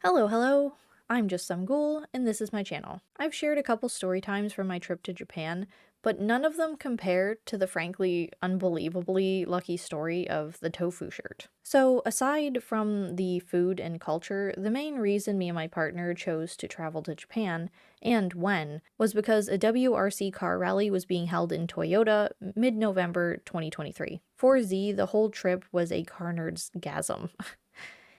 Hello, I'm just some ghoul, and this is my channel. I've shared a couple story times from my trip to Japan, but none of them compare to the frankly unbelievably lucky story of the tofu shirt. So aside from the food and culture, the main reason me and my partner chose to travel to Japan, and when, was because a WRC car rally was being held in Toyota mid-November 2023. For Z, the whole trip was a car nerd's gasm.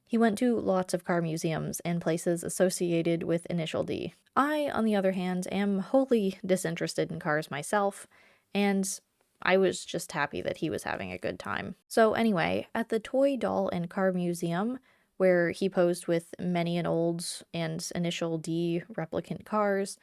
He went to lots of car museums and places associated with Initial D. I, on the other hand, am wholly disinterested in cars myself, and I was just happy that he was having a good time. So anyway, at the Toy Doll and Car Museum, where he posed with many an old and Initial D replicant cars,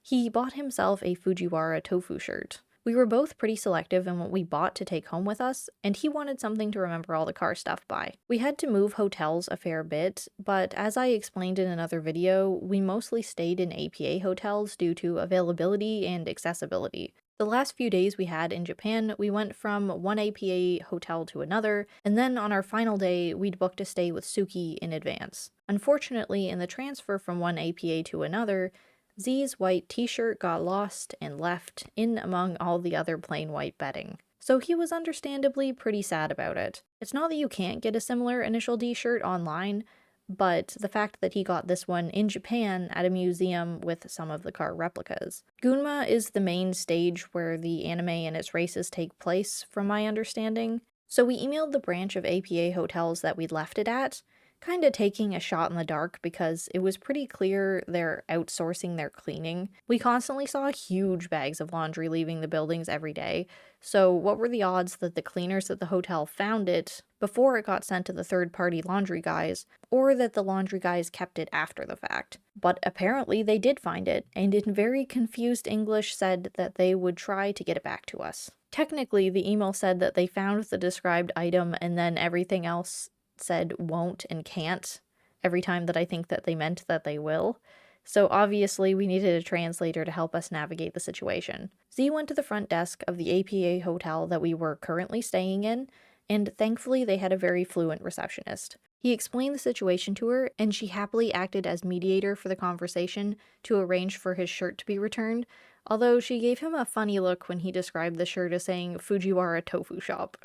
he bought himself a Fujiwara tofu shirt. We were both pretty selective in what we bought to take home with us, and he wanted something to remember all the car stuff by. We had to move hotels a fair bit, but as I explained in another video, we mostly stayed in APA hotels due to availability and accessibility. The last few days we had in Japan, we went from one APA hotel to another, and then on our final day, we'd booked a stay with Suki in advance. Unfortunately, in the transfer from one APA to another, Z's white t-shirt got lost and left in among all the other plain white bedding. So he was understandably pretty sad about it. It's not that you can't get a similar Initial D shirt online, but the fact that he got this one in Japan at a museum with some of the car replicas. Gunma is the main stage where the anime and its races take place, from my understanding. So we emailed the branch of APA hotels that we'd left it at, kinda taking a shot in the dark because it was pretty clear they're outsourcing their cleaning. We constantly saw huge bags of laundry leaving the buildings every day, so what were the odds that the cleaners at the hotel found it before it got sent to the third-party laundry guys, or that the laundry guys kept it after the fact? But apparently they did find it, and in very confused English said that they would try to get it back to us. Technically, the email said that they found the described item and then everything else said won't and can't every time that I think that they meant that they will. So obviously we needed a translator to help us navigate the situation. Z went to the front desk of the APA hotel that we were currently staying in, and thankfully they had a very fluent receptionist. He explained the situation to her, and she happily acted as mediator for the conversation to arrange for his shirt to be returned, although she gave him a funny look when he described the shirt as saying Fujiwara Tofu Shop.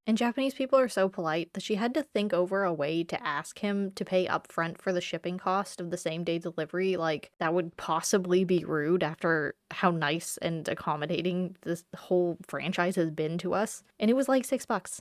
And Japanese people are so polite that she had to think over a way to ask him to pay upfront for the shipping cost of the same-day delivery. Like, that would possibly be rude after how nice and accommodating this whole franchise has been to us. And it was like $6.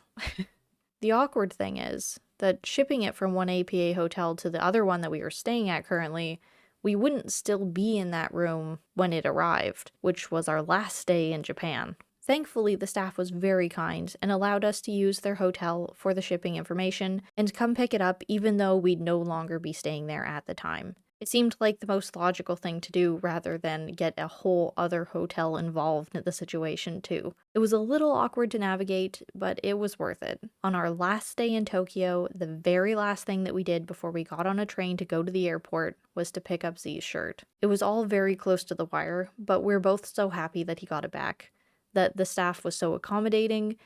The awkward thing is that shipping it from one APA hotel to the other one that we were staying at currently, we wouldn't still be in that room when it arrived, which was our last day in Japan. Thankfully, the staff was very kind and allowed us to use their hotel for the shipping information and come pick it up even though we'd no longer be staying there at the time. It seemed like the most logical thing to do rather than get a whole other hotel involved in the situation too. It was a little awkward to navigate, but it was worth it. On our last day in Tokyo, the very last thing that we did before we got on a train to go to the airport was to pick up Z's shirt. It was all very close to the wire, but we're both so happy that he got it back, that the staff was so accommodating,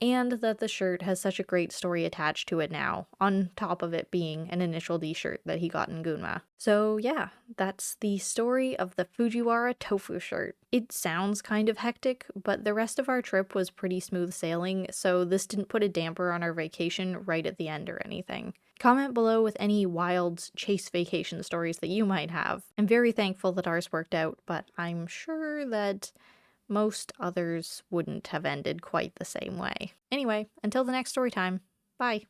and that the shirt has such a great story attached to it now, on top of it being an Initial D shirt that he got in Gunma. So yeah, that's the story of the Fujiwara tofu shirt. It sounds kind of hectic, but the rest of our trip was pretty smooth sailing, so this didn't put a damper on our vacation right at the end or anything. Comment below with any wild chase vacation stories that you might have. I'm very thankful that ours worked out, but I'm sure that most others wouldn't have ended quite the same way. Anyway, until the next story time, bye!